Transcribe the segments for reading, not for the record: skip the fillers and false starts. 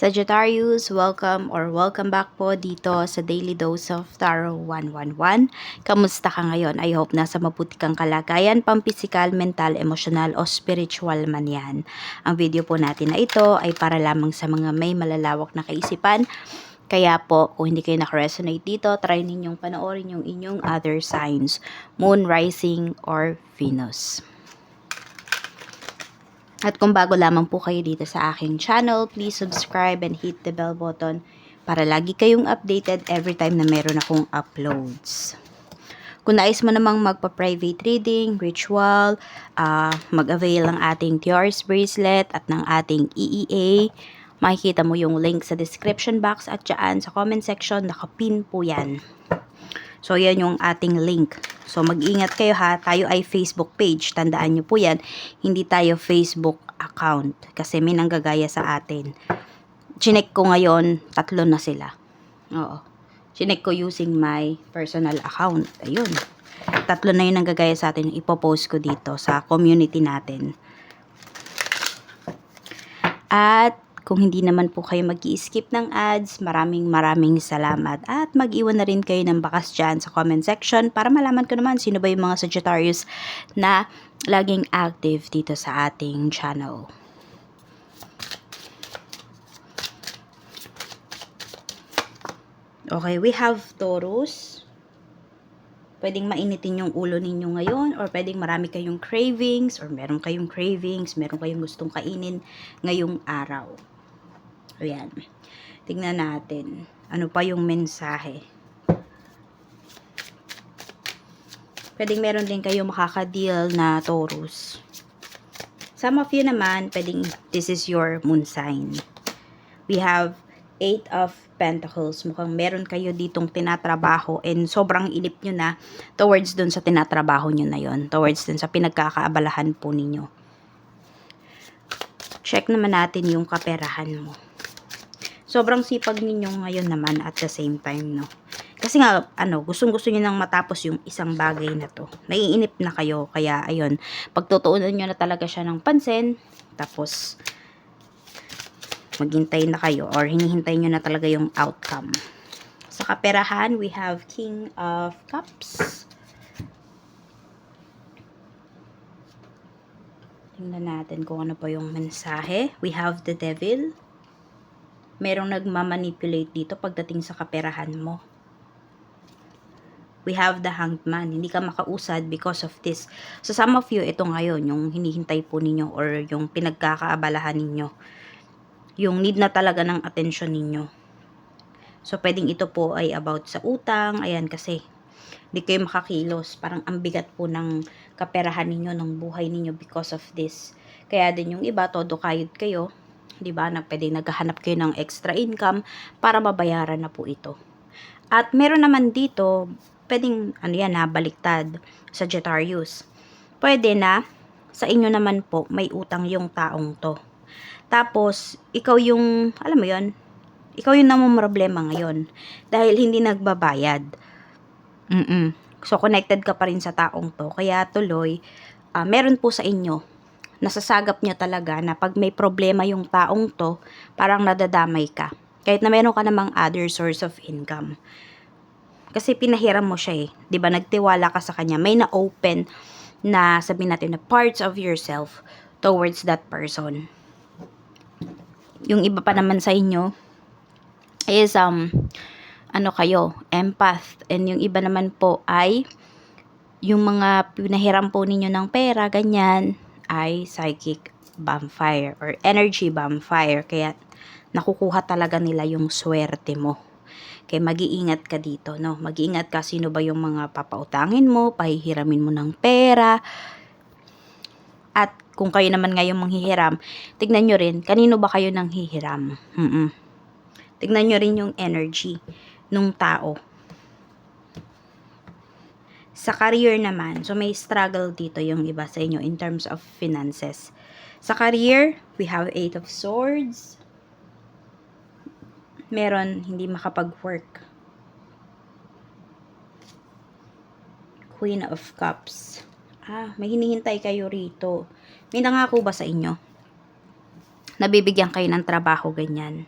Sagittarius, welcome back po dito sa Daily Dose of Tarot 111. Kamusta ka ngayon? I hope nasa mabuti kang kalagayan, pampisikal, mental, emosyonal o spiritual man yan. Ang video po natin na ito ay para lamang sa mga may malalawak na kaisipan. Kaya po, kung hindi kayo nakaresonate dito, try ninyong panoorin yung inyong other signs, Moon, Rising, or Venus. At kung bago lamang po kayo dito sa aking channel, please subscribe and hit the bell button para lagi kayong updated every time na meron akong uploads. Kung nais mo namang magpa-private reading, ritual, mag-avail ng ating TRS bracelet at ng ating EEA, makikita mo yung link sa description box at dyan sa comment section, nakapin po yan. So, yan yung ating link. So, mag-ingat kayo ha. Tayo ay Facebook page. Tandaan nyo po yan. Hindi tayo Facebook account. Kasi may nanggagaya sa atin. Chinek ko ngayon, 3 na sila. Oo. Chinek ko using my personal account. Ayun. 3 na yung nanggagaya sa atin. Ipopost ko dito sa community natin. At kung hindi naman po kayo mag-i-skip ng ads, maraming salamat. At mag-iwan na rin kayo ng bakas dyan sa comment section para malaman ko naman sino ba yung mga Sagittarius na laging active dito sa ating channel. Okay, we have Taurus. Pwedeng mainitin yung ulo ninyo ngayon or pwedeng marami kayong cravings or meron kayong gustong kainin ngayong araw. Ayan. Tingnan natin. Ano pa yung mensahe? Pwedeng meron din kayo makaka-deal na Taurus. Some of you naman, pwedeng this is your moon sign. We have 8 of Pentacles. Mukhang meron kayo ditong tinatrabaho and sobrang inip nyo na towards dun sa tinatrabaho nyo na yon, towards dun sa pinagkakaabalahan po ninyo. Check naman natin yung kaperahan mo. Sobrang sipag ninyo ngayon naman at the same time, no? Kasi nga, gustong-gusto nyo nang matapos yung isang bagay na to. Naiinip na kayo, kaya, ayun, pagtutuunan nyo na talaga siya ng pansin, tapos, maghintay na kayo, or hinihintay nyo na talaga yung outcome. Sa kaperahan, we have King of Cups. Tingnan natin kung ano pa yung mensahe. We have the Devil. Merong nagmamanipulate dito pagdating sa kaperahan mo. We have the Hanged Man. Hindi ka makausad because of this. So, some of you, ito ngayon, yung hinihintay po ninyo or yung pinagkakaabalahan ninyo. Yung need na talaga ng atensyon ninyo. So, pwedeng ito po ay about sa utang. Ayan, kasi hindi kayo makakilos. Parang ang bigat po ng kaperahan ninyo, ng buhay ninyo because of this. Kaya din yung iba, todo kayod kayo. Diba, na pwedeng naghahanap kayo ng extra income para mabayaran na po ito. At meron naman dito, pwedeng, baliktad, Sagittarius. Pwede na, sa inyo naman po, may utang yung taong to. Tapos, ikaw yung, alam mo yon, ikaw yung namumroblema ngayon. Dahil hindi nagbabayad. So, connected ka pa rin sa taong to. Kaya tuloy, meron po sa inyo, nasasagap nyo talaga na pag may problema yung taong to, parang nadadamay ka. Kahit na meron ka namang other source of income. Kasi pinahiram mo siya eh. 'Di ba? Nagtiwala ka sa kanya. May na-open na, sabihin natin, na parts of yourself towards that person. Yung iba pa naman sa inyo is, kayo, empath. And yung iba naman po ay, yung mga pinahiram po ninyo ng pera, ganyan, ay psychic vampire or energy vampire. Kaya nakukuha talaga nila yung swerte mo. Kaya mag-iingat ka dito, no? Mag-iingat ka sino ba yung mga papautangin mo, pahihiramin mo ng pera. At kung kayo naman ngayon manghihiram, tignan nyo rin, kanino ba kayo nang hihiram? Tignan nyo rin yung energy nung tao. Sa career naman, so may struggle dito yung iba sa inyo in terms of finances. Sa career, we have 8 of Swords. Meron hindi makapag-work. Queen of Cups. May hinihintay kayo rito. May nangako ba sa inyo? Nabibigyan kayo ng trabaho, ganyan.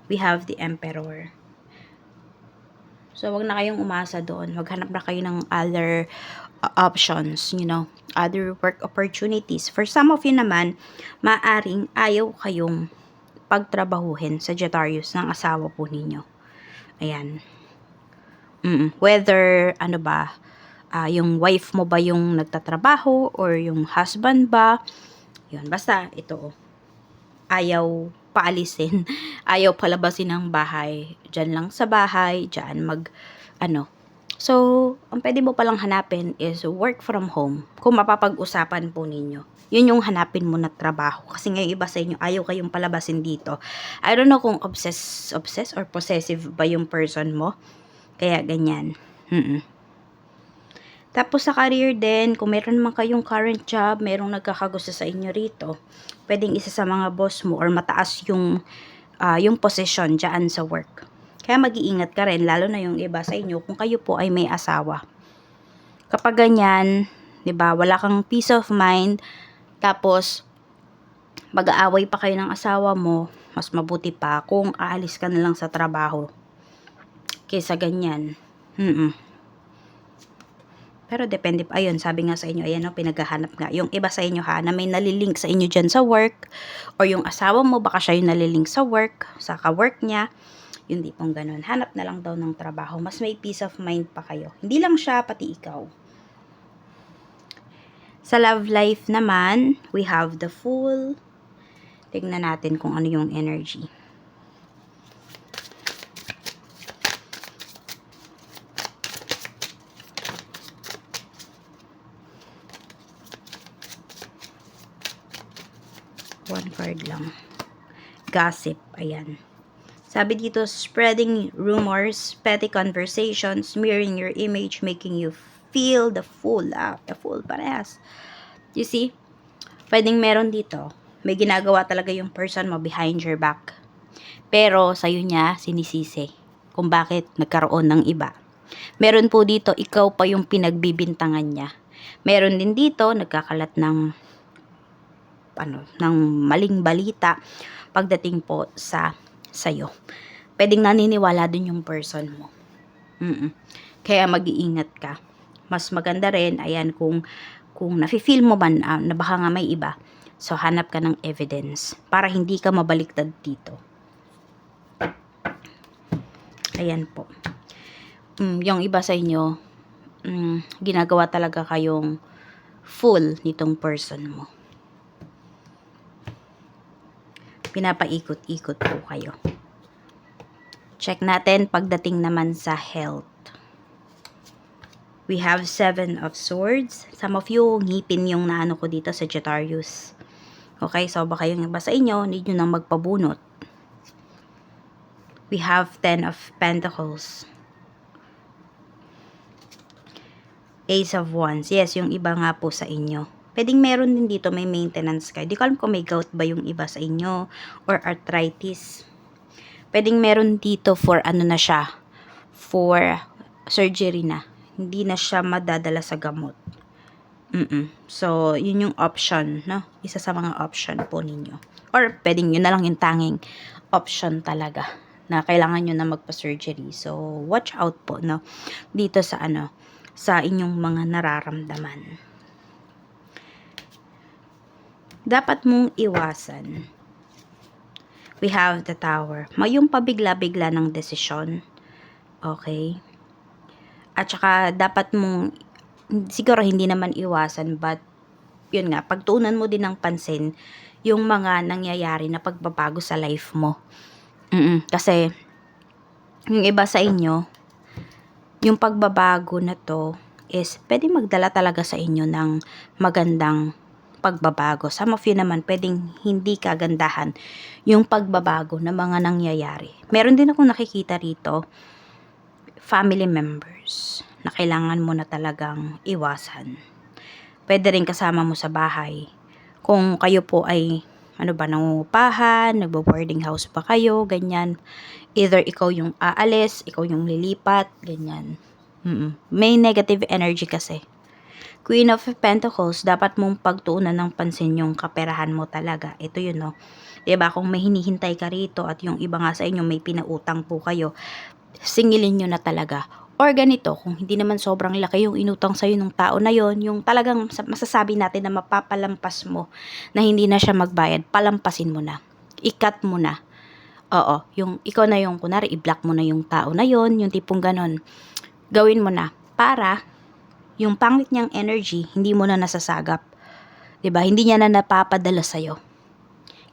We have the Emperor. So, wag na kayong umasa doon. Maghanap na kayo ng other options, other work opportunities. For some of you naman, maaring ayaw kayong pagtrabahuhin sa Sagittarius ng asawa po ninyo. Ayan. Whether, yung wife mo ba yung nagtatrabaho or yung husband ba, yun. Basta, ito, ayaw paalisin, ayaw palabasin ng bahay. Diyan lang sa bahay, diyan So, ang pwede mo palang hanapin is work from home. Kung mapapag-usapan po ninyo. Yun yung hanapin mo na trabaho. Kasi ngayon iba sa inyo, ayaw kayong palabasin dito. I don't know kung obsessed or possessive ba yung person mo. Kaya ganyan. Tapos sa career din, kung meron naman kayong current job, merong nagkakagusto sa inyo rito, pwedeng isa sa mga boss mo or mataas yung position dyan sa work. Kaya mag-iingat ka rin, lalo na yung iba sa inyo kung kayo po ay may asawa. Kapag ganyan, 'di ba, wala kang peace of mind, tapos mag-aaway pa kayo ng asawa mo, mas mabuti pa kung aalis ka na lang sa trabaho kaysa ganyan. Pero depende pa, ayun, sabi nga sa inyo, ayan, pinaghahanap nga. Yung iba sa inyo na may nalilink sa inyo dyan sa work, or yung asawa mo, baka siya yung nalilink sa work, sa ka-work niya, yun di pong ganun. Hanap na lang daw ng trabaho. Mas may peace of mind pa kayo. Hindi lang siya, pati ikaw. Sa love life naman, we have the Fool. Tignan natin kung ano yung energy. One card lang. Gossip, ayan. Sabi dito, spreading rumors, petty conversations, mirroring your image, making you feel the fool. The fool, parehas. You see? Pwedeng meron dito. May ginagawa talaga yung person mo behind your back. Pero, sa'yo niya, sinisisi. Kung bakit nagkaroon ng iba. Meron po dito, ikaw pa yung pinagbibintangan niya. Meron din dito, nagkakalat ng maling balita pagdating po sa'yo. Pwedeng naniniwala din yung person mo. Kaya mag-iingat ka. Mas maganda rin, ayan, kung nafe-feel mo man na baka nga may iba, so hanap ka ng evidence para hindi ka mabaliktad dito. Ayan po. Yung iba sa inyo, ginagawa talaga kayong fool nitong person mo. Pinapaikot-ikot po kayo. Check natin pagdating naman sa health. We have 7 of Swords. Some of you, ngipin yung naano ko dito, Sagittarius. Okay, so baka yung iba sa inyo, need nyo nang magpabunot. We have 10 of Pentacles. Ace of Wands. Yes, yung iba nga po sa inyo. Pwedeng meron din dito, may maintenance kayo. Di ko alam kung may gout ba yung iba sa inyo or arthritis. Pwedeng meron dito for for surgery na. Hindi na siya madadala sa gamot. So, yun yung option, no? Isa sa mga option po ninyo. Or pwedeng yun na lang yung tanging option talaga na kailangan nyo na magpa-surgery. So, watch out po, no? Dito sa sa inyong mga nararamdaman. Dapat mong iwasan. We have the Tower. Yung pabigla-bigla ng desisyon. Okay? At saka, dapat mong, siguro hindi naman iwasan, but, yun nga, pagtuunan mo din ng pansin, yung mga nangyayari na pagbabago sa life mo. Kasi, yung iba sa inyo, yung pagbabago na to, is, pwede magdala talaga sa inyo ng magandang pagbabago. Some of you naman, pwedeng hindi kagandahan yung pagbabago na mga nangyayari. Meron din akong nakikita rito, family members na kailangan mo na talagang iwasan. Pwede rin kasama mo sa bahay. Kung kayo po ay, nangungupahan, nagbo-boarding house pa kayo, ganyan. Either ikaw yung aalis, ikaw yung lilipat, ganyan. May negative energy kasi. Queen of Pentacles, dapat mong pagtuunan ng pansin yung kaperahan mo talaga. Ito yun, no? Diba, kung may hinihintay ka rito at yung iba nga sa inyo may pinautang po kayo, singilin nyo na talaga. Or ganito, kung hindi naman sobrang laki yung inutang sa'yo ng tao na yon, yung talagang masasabi natin na mapapalampas mo, na hindi na siya magbayad, palampasin mo na. I-cut mo na. Oo, yung ikaw na yung kunwari, i-block mo na yung tao na yon, yung tipong ganon. Gawin mo na para yung pangit niyang energy, hindi mo na nasasagap. 'Di ba? Hindi niya na napapadala sa'yo.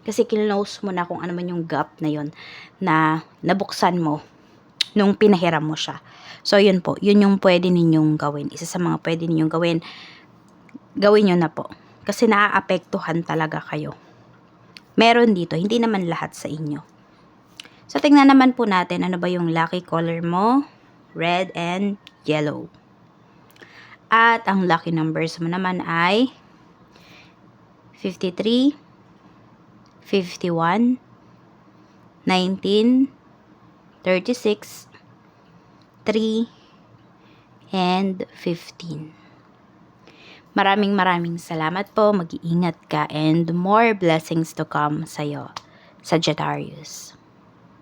Kasi kinlose mo na kung ano man yung gap na yon na nabuksan mo nung pinahiram mo siya. So, yun po. Yun yung pwede ninyong gawin. Isa sa mga pwede ninyong gawin. Gawin nyo na po. Kasi naaapektuhan talaga kayo. Meron dito. Hindi naman lahat sa inyo. So, tingnan naman po natin ano ba yung lucky color mo. Red and yellow. At ang lucky numbers mo naman ay 53, 51, 19, 36, 3, and 15. Maraming salamat po. Mag-iingat ka and more blessings to come sa'yo, Sagittarius.